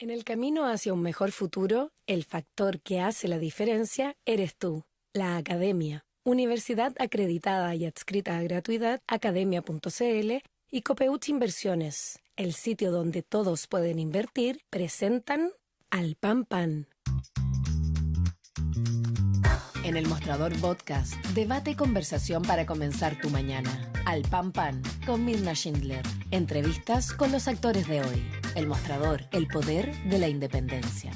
En el camino hacia un mejor futuro, el factor que hace la diferencia eres tú, la Academia. Universidad acreditada y adscrita a gratuidad, academia.cl y Copeuch Inversiones, el sitio donde todos pueden invertir, presentan Al Pan Pan. En el Mostrador Podcast, debate y conversación para comenzar tu mañana. Al Pan Pan, con Mirna Schindler. Entrevistas con los actores de hoy. El Mostrador, el poder de la independencia.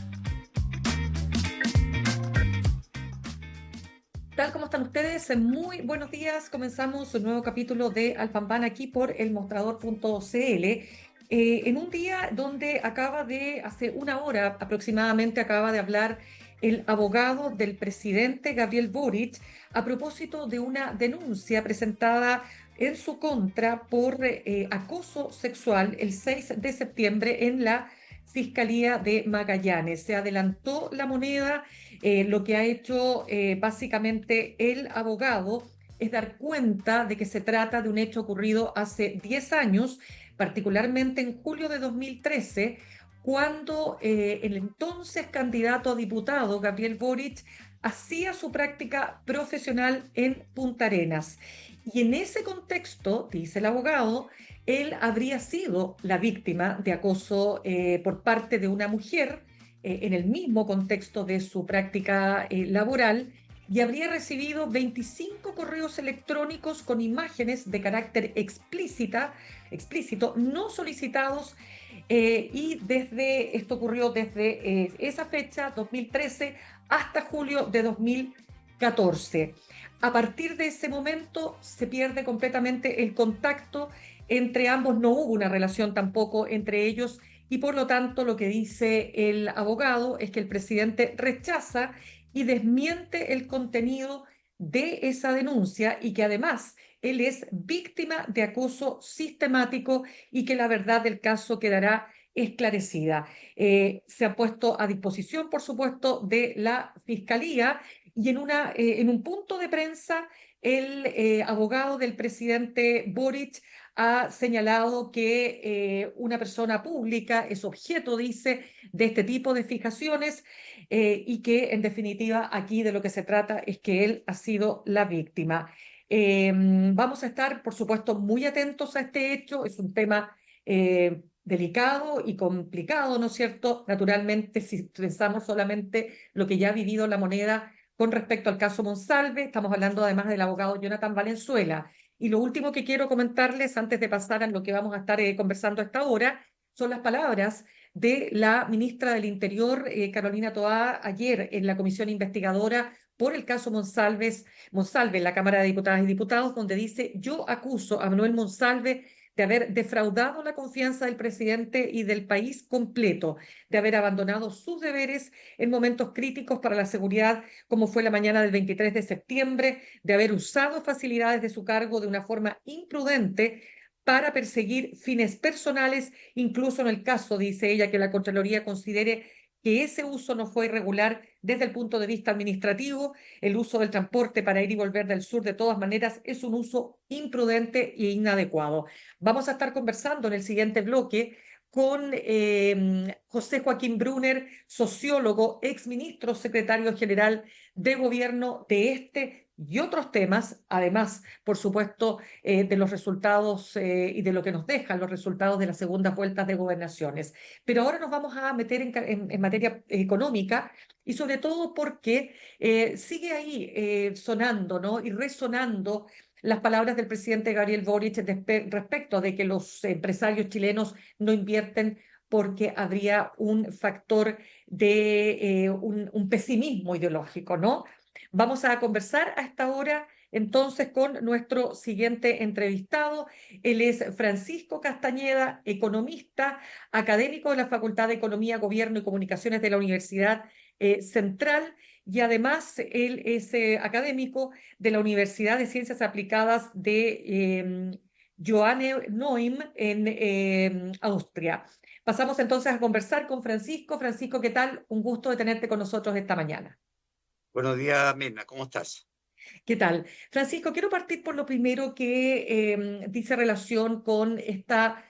Tal como están ustedes, muy buenos días. Comenzamos un nuevo capítulo de Al Pan Pan aquí por elmostrador.cl. En un día donde hace una hora aproximadamente, acaba de hablar el abogado del presidente Gabriel Boric a propósito de una denuncia presentada en su contra por acoso sexual el 6 de septiembre en la Fiscalía de Magallanes. Se adelantó la moneda. Lo que ha hecho básicamente el abogado es dar cuenta de que se trata de un hecho ocurrido hace 10 años, particularmente en julio de 2013, cuando el entonces candidato a diputado, Gabriel Boric, hacía su práctica profesional en Punta Arenas. Y en ese contexto, dice el abogado, él habría sido la víctima de acoso por parte de una mujer en el mismo contexto de su práctica laboral, y habría recibido 25 correos electrónicos con imágenes de carácter explícito, no solicitados, y esto ocurrió desde esa fecha, 2013, hasta julio de 2014. A partir de ese momento se pierde completamente el contacto entre ambos, no hubo una relación tampoco entre ellos, y por lo tanto lo que dice el abogado es que el presidente rechaza y desmiente el contenido de esa denuncia, y que además él es víctima de acoso sistemático y que la verdad del caso quedará esclarecida. Se ha puesto a disposición, por supuesto, de la Fiscalía, y en un punto de prensa el abogado del presidente Boric ha señalado que una persona pública es objeto, dice, de este tipo de fijaciones, y que en definitiva aquí de lo que se trata es que él ha sido la víctima. Vamos a estar, por supuesto, muy atentos a este hecho. Es un tema delicado y complicado, ¿no es cierto? Naturalmente, si pensamos solamente lo que ya ha vivido la moneda con respecto al caso Monsalve, estamos hablando además del abogado Jonathan Valenzuela. Y lo último que quiero comentarles antes de pasar a lo que vamos a estar conversando a esta hora son las palabras de la ministra del Interior, Carolina Toá, ayer en la comisión investigadora por el caso Monsalve en la Cámara de Diputadas y Diputados, donde dice: yo acuso a Manuel Monsalve de haber defraudado la confianza del presidente y del país completo, de haber abandonado sus deberes en momentos críticos para la seguridad, como fue la mañana del 23 de septiembre, de haber usado facilidades de su cargo de una forma imprudente para perseguir fines personales, incluso en el caso, dice ella, que la Contraloría considere que ese uso no fue irregular desde el punto de vista administrativo. El uso del transporte para ir y volver del sur, de todas maneras, es un uso imprudente e inadecuado. Vamos a estar conversando en el siguiente bloque con José Joaquín Brunner, sociólogo, exministro secretario general de gobierno de este y otros temas, además, por supuesto, de los resultados y de lo que nos dejan los resultados de las segundas vueltas de gobernaciones. Pero ahora nos vamos a meter en materia económica, y sobre todo porque sigue ahí sonando, ¿no?, y resonando las palabras del presidente Gabriel Boric respecto de que los empresarios chilenos no invierten porque habría un factor de un pesimismo ideológico, ¿no? Vamos a conversar a esta hora entonces con nuestro siguiente entrevistado. Él es Francisco Castañeda, economista, académico de la Facultad de Economía, Gobierno y Comunicaciones de la Universidad Central, y además él es académico de la Universidad de Ciencias Aplicadas de Johannes Neumann en Austria. Pasamos entonces a conversar con Francisco. Francisco, ¿qué tal? Un gusto de tenerte con nosotros esta mañana. Buenos días, Mirna, ¿cómo estás? ¿Qué tal? Francisco, quiero partir por lo primero que dice relación con esta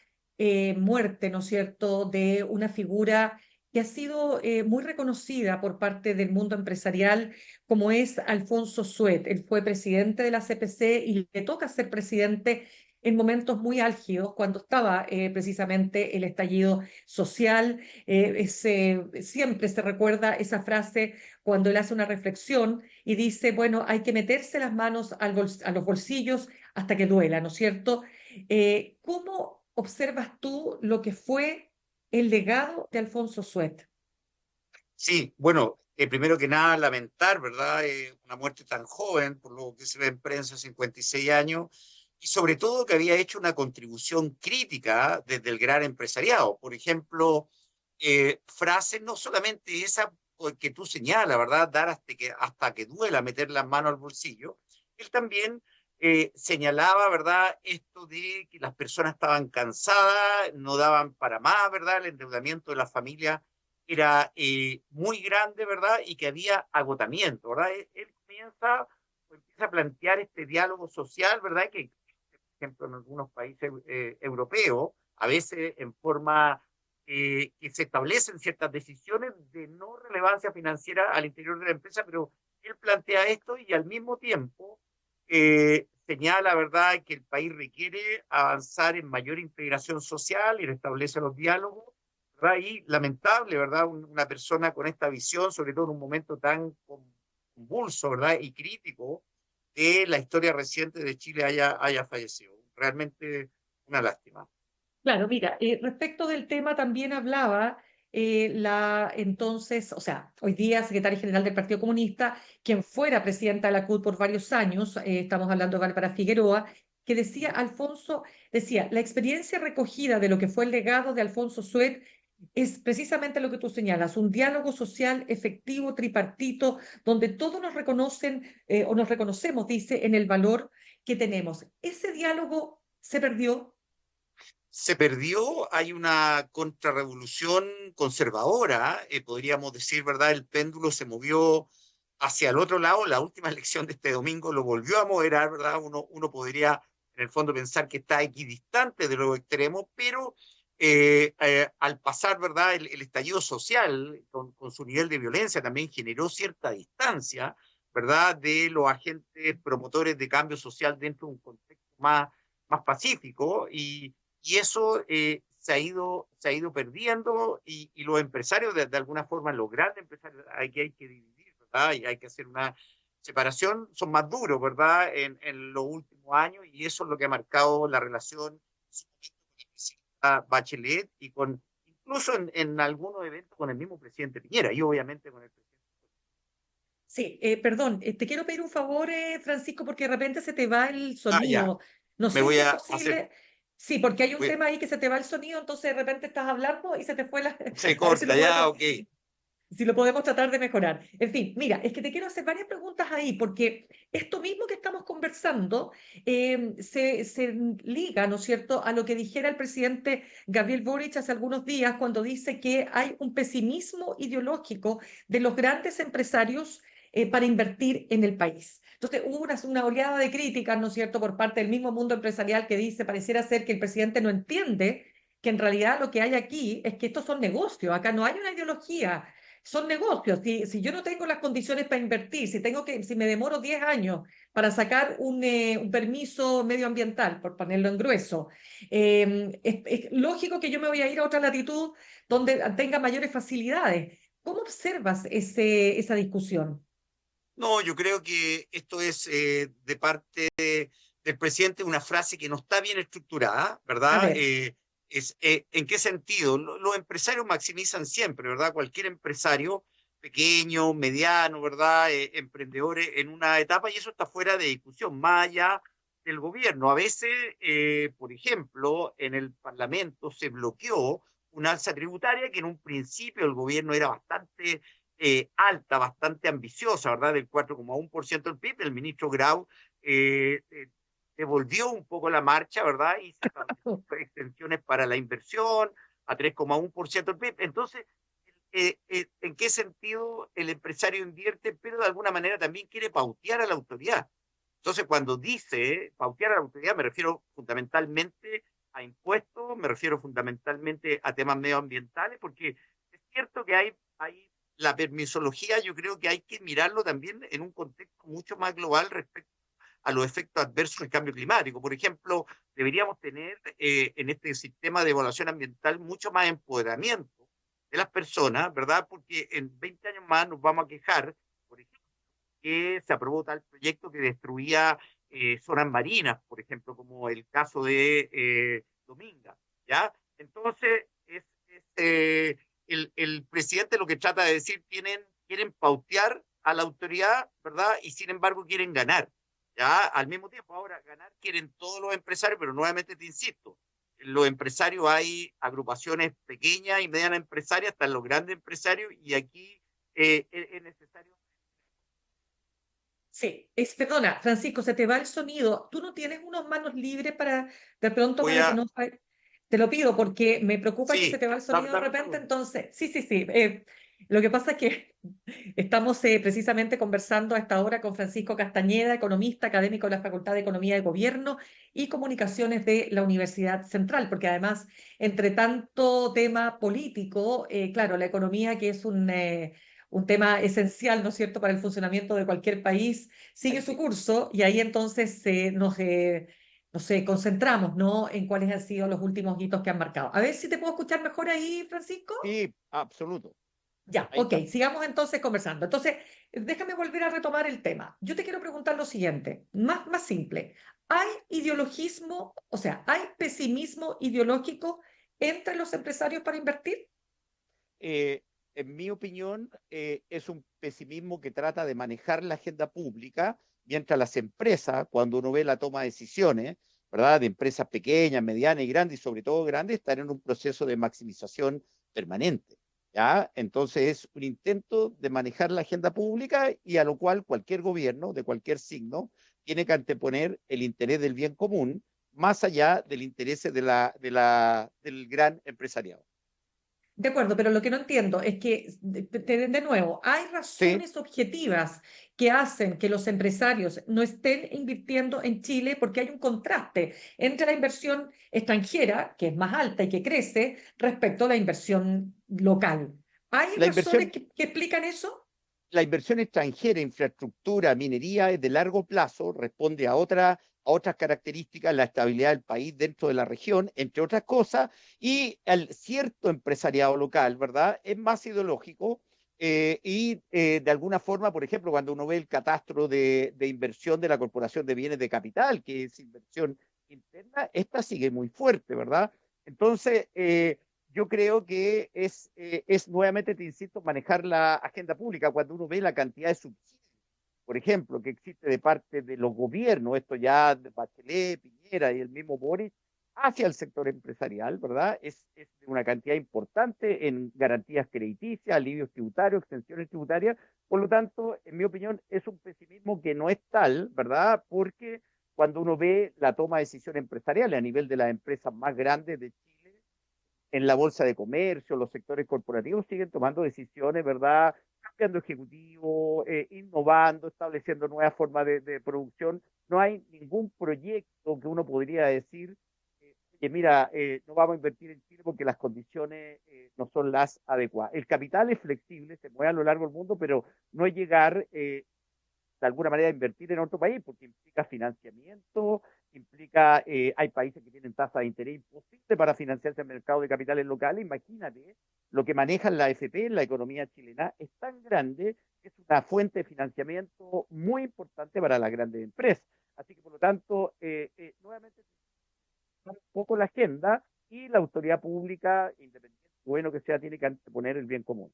muerte, ¿no es cierto?, de una figura que ha sido muy reconocida por parte del mundo empresarial, como es Alfonso Suet. Él fue presidente de la CPC y le toca ser presidente en momentos muy álgidos, cuando estaba precisamente el estallido social. Siempre se recuerda esa frase cuando él hace una reflexión y dice, bueno, hay que meterse las manos a los bolsillos hasta que duela, ¿no es cierto? ¿Cómo observas tú lo que fue el legado de Alfonso Suet? Sí, bueno, primero que nada, lamentar, ¿verdad? Una muerte tan joven, por lo que se ve en prensa, 56 años, y sobre todo que había hecho una contribución crítica desde el gran empresariado. Por ejemplo, frases, no solamente esa que tú señalas, ¿verdad? Dar hasta que duela, meter las manos al bolsillo. Él también señalaba, ¿verdad? Esto de que las personas estaban cansadas, no daban para más, ¿verdad? El endeudamiento de las familias era muy grande, ¿verdad? Y que había agotamiento, ¿verdad? Él empieza a plantear este diálogo social, ¿verdad? Que, por ejemplo, en algunos países europeos, a veces en forma que se establecen ciertas decisiones de no relevancia financiera al interior de la empresa, pero él plantea esto y al mismo tiempo señala, ¿verdad?, que el país requiere avanzar en mayor integración social y restablece los diálogos, ¿verdad? Y lamentable, ¿verdad?, una persona con esta visión, sobre todo en un momento tan convulso, ¿verdad?, y crítico de la historia reciente de Chile haya fallecido. Realmente una lástima. Claro, mira, respecto del tema también hablaba la entonces, o sea, hoy día secretaria general del Partido Comunista, quien fuera presidenta de la CUT por varios años, estamos hablando de Bárbara Figueroa, que decía, Alfonso, decía, la experiencia recogida de lo que fue el legado de Alfonso Suet es precisamente lo que tú señalas, un diálogo social efectivo, tripartito, donde todos nos reconocen o nos reconocemos, dice, en el valor que tenemos. Ese diálogo se perdió. Se perdió, hay una contrarrevolución conservadora, podríamos decir, ¿verdad? El péndulo se movió hacia el otro lado, la última elección de este domingo lo volvió a moderar, ¿verdad? Uno podría en el fondo pensar que está equidistante de lo extremo, pero al pasar, ¿verdad? El estallido social con su nivel de violencia también generó cierta distancia, ¿verdad? De los agentes promotores de cambio social dentro de un contexto más pacífico y eso se ha ido perdiendo y los empresarios, de alguna forma, los grandes empresarios, hay que dividir, ¿verdad? Y hay que hacer una separación, son más duros, ¿verdad? En los últimos años y eso es lo que ha marcado la relación Bachelet y con, incluso en algunos eventos con el mismo presidente Piñera y obviamente con el presidente. Sí, perdón, te quiero pedir un favor, Francisco, porque de repente se te va el Ya, sonido. No me sé voy si es a hacer, posible. Sí, porque hay un voy- tema ahí que se te va el sonido, entonces de repente estás hablando y se te fue la... se A ver si lo corta, podemos, ya, ok. si lo podemos tratar de mejorar. En fin, mira, es que te quiero hacer varias preguntas ahí, porque esto mismo que estamos conversando se liga, ¿no es cierto?, a lo que dijera el presidente Gabriel Boric hace algunos días, cuando dice que hay un pesimismo ideológico de los grandes empresarios para invertir en el país. Entonces, hubo una oleada de críticas, ¿no es cierto?, por parte del mismo mundo empresarial que dice, pareciera ser que el presidente no entiende que en realidad lo que hay aquí es que estos son negocios, acá no hay una ideología, son negocios. Si yo no tengo las condiciones para invertir, si me demoro 10 años para sacar un permiso medioambiental, por ponerlo en grueso, es lógico que yo me voy a ir a otra latitud donde tenga mayores facilidades. ¿Cómo observas esa discusión? No, yo creo que esto es de parte del presidente una frase que no está bien estructurada, A ¿verdad? ver. ¿En qué sentido? Los empresarios maximizan siempre, ¿verdad? Cualquier empresario, pequeño, mediano, ¿verdad? Emprendedores en una etapa y eso está fuera de discusión, más allá del gobierno. A veces, por ejemplo, en el Parlamento se bloqueó una alza tributaria que en un principio el gobierno era bastante alta, bastante ambiciosa, ¿verdad? Del 4,1% del PIB, el ministro Grau devolvió un poco la marcha, ¿verdad? Y se estableció extensiones para la inversión a 3,1% del PIB. Entonces, ¿en qué sentido el empresario invierte, pero de alguna manera también quiere pautear a la autoridad? Entonces, cuando dice pautear a la autoridad, me refiero fundamentalmente a impuestos, me refiero fundamentalmente a temas medioambientales, porque es cierto que hay la permisología, yo creo que hay que mirarlo también en un contexto mucho más global respecto a los efectos adversos del cambio climático. Por ejemplo, deberíamos tener en este sistema de evaluación ambiental mucho más empoderamiento de las personas, ¿verdad? Porque en 20 años más nos vamos a quejar, por ejemplo, que se aprobó tal proyecto que destruía zonas marinas, por ejemplo, como el caso de Dominga, ¿ya? Entonces, el presidente lo que trata de decir, quieren pautear a la autoridad, ¿verdad? Y sin embargo quieren ganar, ¿ya? Al mismo tiempo, ahora ganar quieren todos los empresarios, pero nuevamente te insisto, los empresarios hay agrupaciones pequeñas y medianas empresarias, hasta los grandes empresarios, y aquí es necesario. Sí, perdona, Francisco, se te va el sonido. ¿Tú no tienes unas manos libres para, de pronto, Voy para que a, no... Te lo pido porque me preocupa que se sí, te va el sonido de dame un repente, segundo. entonces, sí, sí, sí. Lo que pasa es que estamos precisamente conversando a esta hora con Francisco Castañeda, economista, académico de la Facultad de Economía de Gobierno y Comunicaciones de la Universidad Central, porque además, entre tanto tema político, claro, la economía, que es un tema esencial, ¿no es cierto?, para el funcionamiento de cualquier país, sigue su curso y ahí entonces no sé, concentramos, ¿no?, en cuáles han sido los últimos hitos que han marcado. A ver si te puedo escuchar mejor ahí, Francisco. Sí, absoluto. Ya, Ahí ok, está. sigamos entonces conversando. Entonces, déjame volver a retomar el tema. Yo te quiero preguntar lo siguiente, más simple. ¿Hay ideologismo, o sea, hay pesimismo ideológico entre los empresarios para invertir? Eh, en mi opinión, es un pesimismo que trata de manejar la agenda pública, mientras las empresas, cuando uno ve la toma de decisiones, ¿verdad? De empresas pequeñas, medianas y grandes, y sobre todo grandes, están en un proceso de maximización permanente. ¿Ya? Entonces es un intento de manejar la agenda pública y a lo cual cualquier gobierno de cualquier signo tiene que anteponer el interés del bien común más allá del interés del gran empresariado. De acuerdo, pero lo que no entiendo es que, de nuevo, ¿hay Sí, razones objetivas que hacen que los empresarios no estén invirtiendo en Chile? Porque hay un contraste entre la inversión extranjera, que es más alta y que crece, respecto a la inversión local. ¿Hay la razones inversión que explican eso? la inversión extranjera, infraestructura, minería es de largo plazo, responde a otras características, la estabilidad del país dentro de la región, entre otras cosas, y el cierto empresariado local, ¿verdad? Es más ideológico de alguna forma, por ejemplo, cuando uno ve el catastro de inversión de la Corporación de Bienes de Capital, que es inversión interna, esta sigue muy fuerte, ¿verdad? Entonces, yo creo que es nuevamente, te insisto, manejar la agenda pública. Cuando uno ve la cantidad de subsidios, por ejemplo, que existe de parte de los gobiernos, esto ya de Bachelet, Piñera y el mismo Boris, hacia el sector empresarial, ¿verdad? Es de una cantidad importante en garantías crediticias, alivios tributarios, extensiones tributarias. Por lo tanto, en mi opinión, es un pesimismo que no es tal, ¿verdad? Porque cuando uno ve la toma de decisiones empresariales a nivel de las empresas más grandes de Chile, en la bolsa de comercio, los sectores corporativos siguen tomando decisiones, ¿verdad? Cambiando ejecutivos, innovando, estableciendo nuevas formas de producción. No hay ningún proyecto que uno podría decir que, mira, no vamos a invertir en Chile porque las condiciones no son las adecuadas. El capital es flexible, se mueve a lo largo del mundo, pero no es llegar de alguna manera invertir en otro país, porque implica financiamiento, implica, hay países que tienen tasas de interés imposibles para financiarse el mercado de capitales locales. Imagínate, lo que manejan la AFP en la economía chilena es tan grande que es una fuente de financiamiento muy importante para las grandes empresas. Así que, por lo tanto, nuevamente, un poco la agenda y la autoridad pública, independiente, bueno que sea, tiene que anteponer el bien común.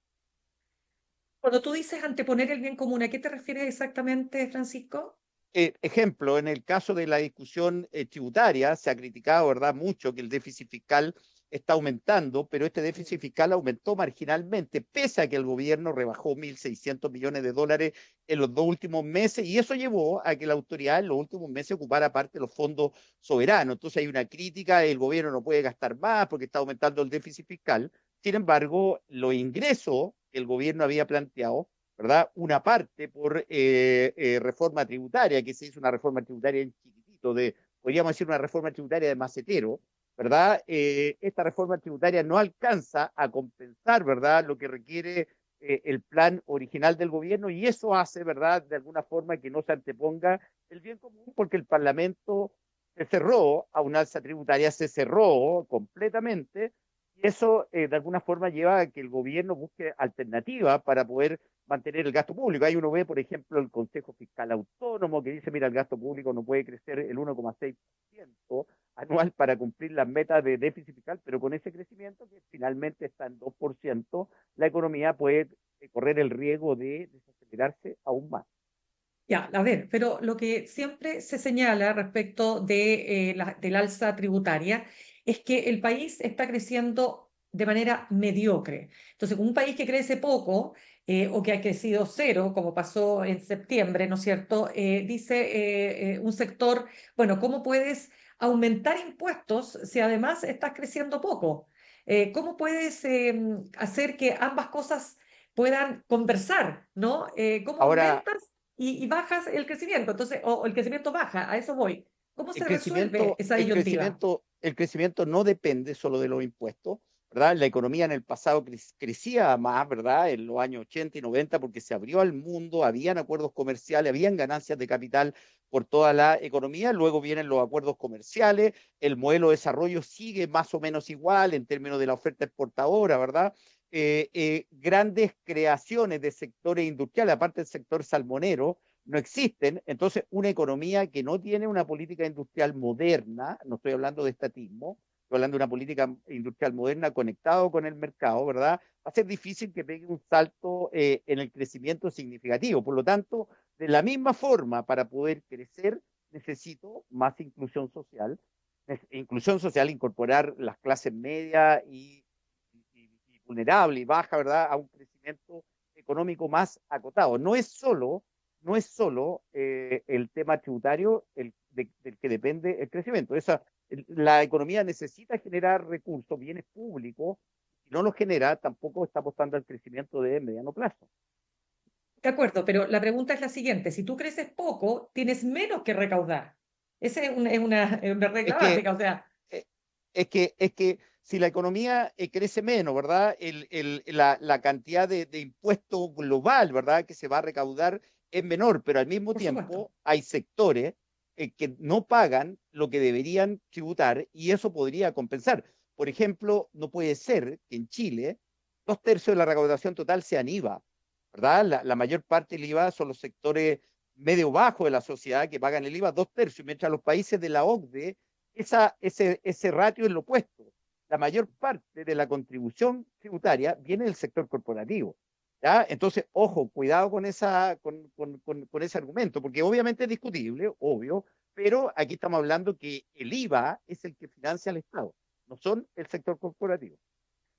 Cuando tú dices anteponer el bien común, ¿a qué te refieres exactamente, Francisco? Ejemplo, en el caso de la discusión tributaria, se ha criticado, ¿verdad?, mucho que el déficit fiscal está aumentando, pero este déficit fiscal aumentó marginalmente, pese a que el gobierno rebajó 1.600 millones de dólares en los 2 últimos meses, y eso llevó a que la autoridad en los últimos meses ocupara parte de los fondos soberanos. Entonces hay una crítica, el gobierno no puede gastar más porque está aumentando el déficit fiscal. Sin embargo, los ingresos que el gobierno había planteado, ¿verdad? Una parte por reforma tributaria, que se hizo una reforma tributaria en chiquitito, podríamos decir una reforma tributaria de macetero, ¿verdad? Esta reforma tributaria no alcanza a compensar, ¿verdad?, lo que requiere el plan original del gobierno, y eso hace, ¿verdad?, de alguna forma que no se anteponga el bien común, porque el Parlamento se cerró a una alza tributaria, se cerró completamente, y eso de alguna forma lleva a que el gobierno busque alternativas para poder mantener el gasto público. Ahí uno ve, por ejemplo, el Consejo Fiscal Autónomo que dice, mira, el gasto público no puede crecer el 1,6% anual para cumplir las metas de déficit fiscal, pero con ese crecimiento que finalmente está en 2%, la economía puede correr el riesgo de desacelerarse aún más. Ya, a ver, pero lo que siempre se señala respecto de, del alza tributaria es que el país está creciendo de manera mediocre. Entonces, un país que crece poco o que ha crecido cero, como pasó en septiembre, ¿no es cierto? Dice un sector, bueno, ¿cómo puedes aumentar impuestos si además estás creciendo poco? ¿Cómo puedes hacer que ambas cosas puedan conversar, ¿no? ¿Cómo Ahora, aumentas y bajas el crecimiento? Entonces, o el crecimiento baja, a eso voy. ¿Cómo el se resuelve crecimiento, esa el disyuntiva? crecimiento, el crecimiento no depende solo de los impuestos, ¿verdad? La economía en el pasado crecía más, ¿verdad? En los años 80 y 90 porque se abrió al mundo, habían acuerdos comerciales, habían ganancias de capital por toda la economía, luego vienen los acuerdos comerciales, el modelo de desarrollo sigue más o menos igual en términos de la oferta exportadora, ¿verdad? Grandes creaciones de sectores industriales, aparte del sector salmonero, no existen. Entonces, una economía que no tiene una política industrial moderna, no estoy hablando de estatismo, estoy hablando de una política industrial moderna conectado con el mercado, ¿verdad? Va a ser difícil que pegue un salto en el crecimiento significativo. Por lo tanto, de la misma forma, para poder crecer, necesito más inclusión social, incorporar las clases medias y vulnerables y bajas, ¿verdad?, a un crecimiento económico más acotado. No es solo el tema tributario del que depende el crecimiento. La economía necesita generar recursos, bienes públicos. Si no los genera, tampoco está apostando al crecimiento de mediano plazo. De acuerdo, pero la pregunta es la siguiente. Si tú creces poco, tienes menos que recaudar. Esa es una Es regla que, básica. O sea, eh, es que si la economía crece menos, ¿verdad? La cantidad de impuesto global, ¿verdad?, que se va a recaudar es menor, pero al mismo por supuesto. tiempo hay sectores que no pagan lo que deberían tributar y eso podría compensar. Por ejemplo, no puede ser que en Chile 2/3 de la recaudación total sean IVA, ¿verdad? La mayor parte del IVA son los sectores medio bajo de la sociedad que pagan el IVA 2/3, mientras los países de la OCDE ese ratio es lo opuesto. La mayor parte de la contribución tributaria viene del sector corporativo. ¿Ya? Entonces, ojo, cuidado con ese argumento, porque obviamente es discutible, obvio, pero aquí estamos hablando que el IVA es el que financia al Estado, no son el sector corporativo.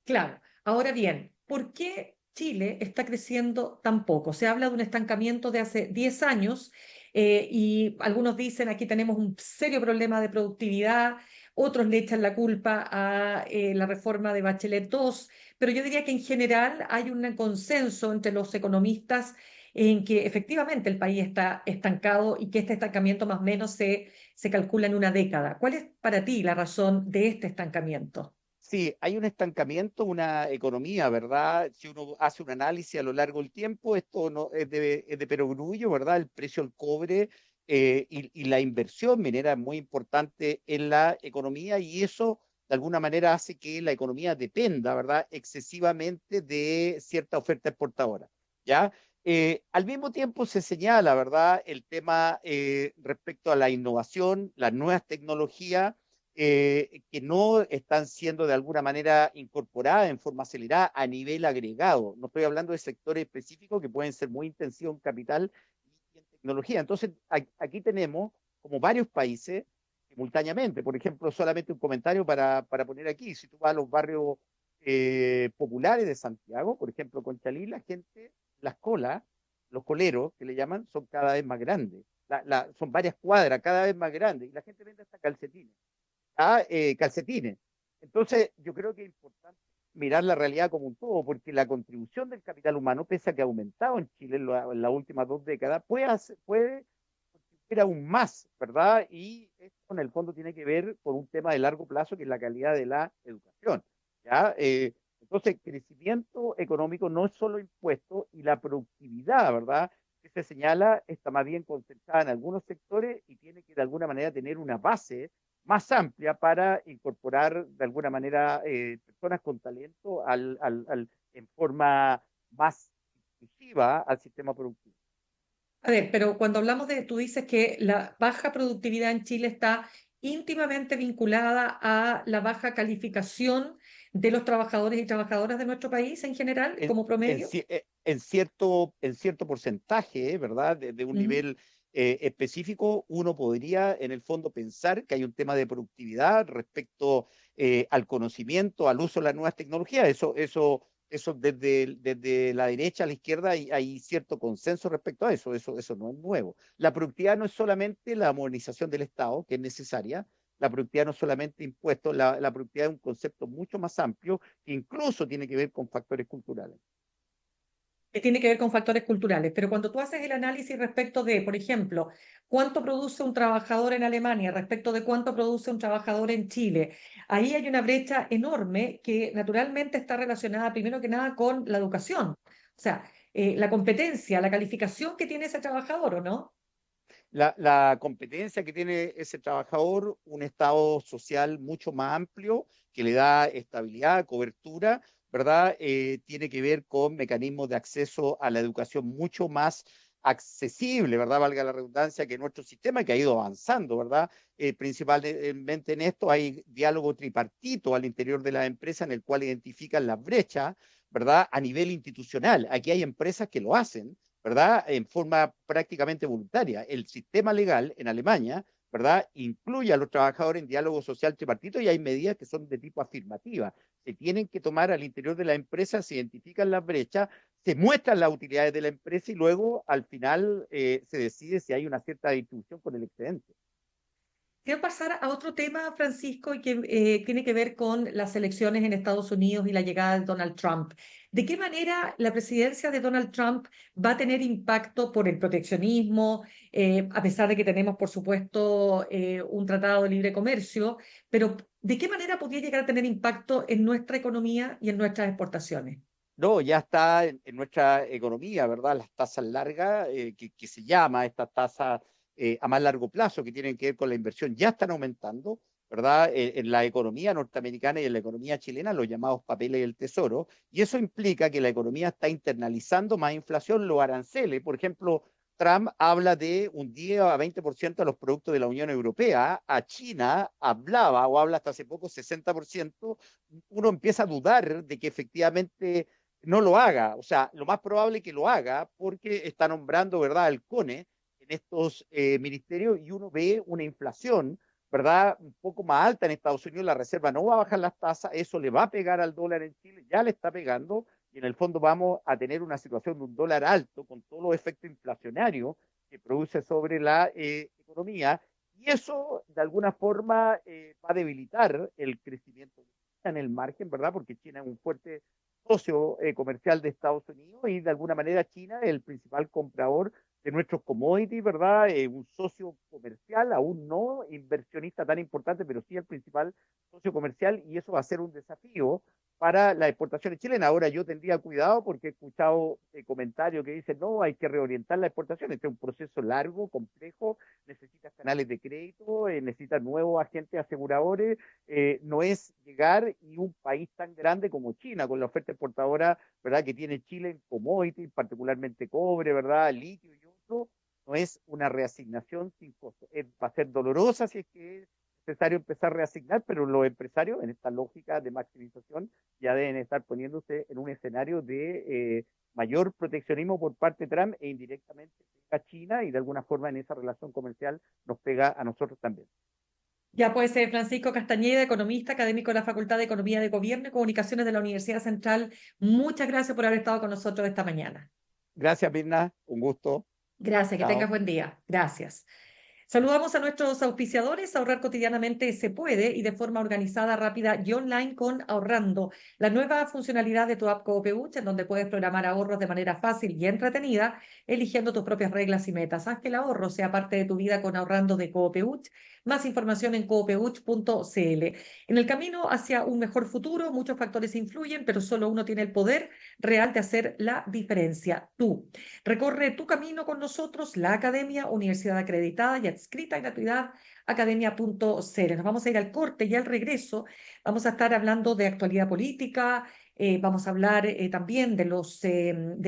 Claro. Ahora bien, ¿por qué Chile está creciendo tan poco? Se habla de un estancamiento de hace 10 años y algunos dicen aquí tenemos un serio problema de productividad, otros le echan la culpa a la reforma de Bachelet 2, pero yo diría que en general hay un consenso entre los economistas en que efectivamente el país está estancado y que este estancamiento más o menos se calcula en una década. ¿Cuál es para ti la razón de este estancamiento? Sí, hay un estancamiento, una economía, ¿verdad? Si uno hace un análisis a lo largo del tiempo, esto no es de perogrullo, ¿verdad? El precio del cobre y la inversión minera es muy importante en la economía y eso de alguna manera hace que la economía dependa, ¿verdad?, excesivamente de cierta oferta exportadora, ¿ya? Al mismo tiempo se señala, ¿verdad?, el tema respecto a la innovación, las nuevas tecnologías que no están siendo de alguna manera incorporadas en forma acelerada a nivel agregado. No estoy hablando de sectores específicos que pueden ser muy intensivos en capital y en tecnología. Entonces, aquí tenemos como varios países simultáneamente. Por ejemplo, solamente un comentario para poner aquí. Si tú vas a los barrios populares de Santiago, por ejemplo, Conchalí, la gente, las colas, los coleros que le llaman, son cada vez más grandes. Son varias cuadras cada vez más grandes y la gente vende hasta calcetines a calcetines. Entonces, yo creo que es importante mirar la realidad como un todo, porque la contribución del capital humano, pese a que ha aumentado en Chile en las últimas 2 décadas, puede crecer aún más, ¿verdad? Y esto en el fondo tiene que ver con un tema de largo plazo, que es la calidad de la educación, ¿ya? Entonces, crecimiento económico no es solo impuestos, y la productividad, ¿verdad?, que se señala está más bien concentrada en algunos sectores y tiene que de alguna manera tener una base más amplia para incorporar de alguna manera personas con talento en forma más inclusiva al sistema productivo. A ver, pero cuando hablamos de, tú dices que la baja productividad en Chile está íntimamente vinculada a la baja calificación de los trabajadores y trabajadoras de nuestro país en general, en, como promedio. en cierto porcentaje, ¿verdad? De un Ujú. nivel específico, uno podría en el fondo pensar que hay un tema de productividad respecto al conocimiento, al uso de las nuevas tecnologías. Eso desde la derecha a la izquierda hay cierto consenso respecto a eso. Eso no es nuevo. La productividad no es solamente la modernización del Estado, que es necesaria. La productividad no es solamente impuestos, la productividad es un concepto mucho más amplio que incluso tiene que ver con factores culturales. Que tiene que ver con factores culturales, pero cuando tú haces el análisis respecto de, por ejemplo, cuánto produce un trabajador en Alemania respecto de cuánto produce un trabajador en Chile, ahí hay una brecha enorme que naturalmente está relacionada primero que nada con la educación, o sea, la competencia, la calificación que tiene ese trabajador, ¿o no? La competencia que tiene ese trabajador, un estado social mucho más amplio, que le da estabilidad, cobertura, ¿verdad? Tiene que ver con mecanismos de acceso a la educación mucho más accesible, ¿verdad? Valga la redundancia, que nuestro sistema, que ha ido avanzando, ¿verdad? Principalmente en esto hay diálogo tripartito al interior de la empresa en el cual identifican las brechas, ¿verdad? A nivel institucional. Aquí hay empresas que lo hacen, ¿verdad? En forma prácticamente voluntaria. El sistema legal en Alemania, ¿verdad?, incluye a los trabajadores en diálogo social tripartito, y hay medidas que son de tipo afirmativa. Se tienen que tomar al interior de la empresa, se identifican las brechas, se muestran las utilidades de la empresa y luego al final se decide si hay una cierta distribución con el excedente. Quiero pasar a otro tema, Francisco, y que tiene que ver con las elecciones en Estados Unidos y la llegada de Donald Trump. ¿De qué manera la presidencia de Donald Trump va a tener impacto por el proteccionismo, a pesar de que tenemos, por supuesto, un tratado de libre comercio, pero de qué manera podría llegar a tener impacto en nuestra economía y en nuestras exportaciones? No, ya está en nuestra economía, ¿verdad? Las tasas largas, que se llama estas tasas a más largo plazo, que tienen que ver con la inversión, ya están aumentando, ¿verdad? En la economía norteamericana y en la economía chilena, los llamados papeles del tesoro, y eso implica que la economía está internalizando más inflación, los aranceles. Por ejemplo, Trump habla de un 10 a 20% de los productos de la Unión Europea, a China hablaba o habla hasta hace poco 60%, uno empieza a dudar de que efectivamente no lo haga. O sea, lo más probable es que lo haga porque está nombrando, ¿verdad?, al CONE en estos ministerios, y uno ve una inflación, ¿verdad?, un poco más alta en Estados Unidos. La Reserva no va a bajar las tasas, eso le va a pegar al dólar en Chile, ya le está pegando, y en el fondo vamos a tener una situación de un dólar alto con todos los efectos inflacionarios que produce sobre la economía, y eso de alguna forma va a debilitar el crecimiento en el margen, ¿verdad? Porque China es un fuerte socio comercial de Estados Unidos, y de alguna manera China es el principal comprador de nuestros commodities, ¿verdad? Un socio comercial, aún no inversionista tan importante, pero sí el principal socio comercial, y eso va a ser un desafío para las exportaciones chilenas. Ahora, yo tendría cuidado porque he escuchado comentarios que dicen, no, hay que reorientar la exportación. Este es un proceso largo, complejo, necesitas canales de crédito, necesitas nuevos agentes aseguradores, no es llegar, y un país tan grande como China, con la oferta exportadora, ¿verdad?, que tiene Chile en commodities, particularmente cobre, ¿verdad?, litio y otro, no es una reasignación sin costo. Va a ser dolorosa si es que es necesario empezar a reasignar, pero los empresarios en esta lógica de maximización ya deben estar poniéndose en un escenario de mayor proteccionismo por parte de Trump, e indirectamente pega a China, y de alguna forma en esa relación comercial nos pega a nosotros también. Ya puede ser Francisco Castañeda, economista, académico de la Facultad de Economía de Gobierno y Comunicaciones de la Universidad Central. Muchas gracias por haber estado con nosotros esta mañana. Gracias, Mirna, un gusto. Gracias, que tengas Chao. buen día. Gracias. Saludamos a nuestros auspiciadores. Ahorrar cotidianamente se puede y de forma organizada, rápida y online con Ahorrando, la nueva funcionalidad de tu app Coopeuch, en donde puedes programar ahorros de manera fácil y entretenida, eligiendo tus propias reglas y metas. Haz que el ahorro sea parte de tu vida con Ahorrando de Coopeuch. Más información en coopeuch.cl. En el camino hacia un mejor futuro, muchos factores influyen, pero solo uno tiene el poder real de hacer la diferencia: tú. Recorre tu camino con nosotros, la Academia, universidad acreditada y adscrita a gratuidad, academia.cl. Nos vamos a ir al corte y al regreso vamos a estar hablando de actualidad política, vamos a hablar también de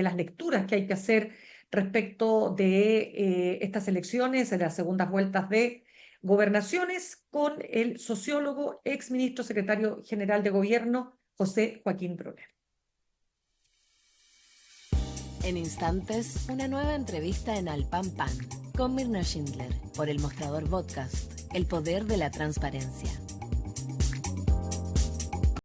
las lecturas que hay que hacer respecto de estas elecciones, de las segundas vueltas de gobernaciones, con el sociólogo, exministro secretario general de gobierno, José Joaquín Brunner. En instantes, una nueva entrevista en Al Pan Pan con Mirna Schindler por El Mostrador Podcast, el poder de la transparencia.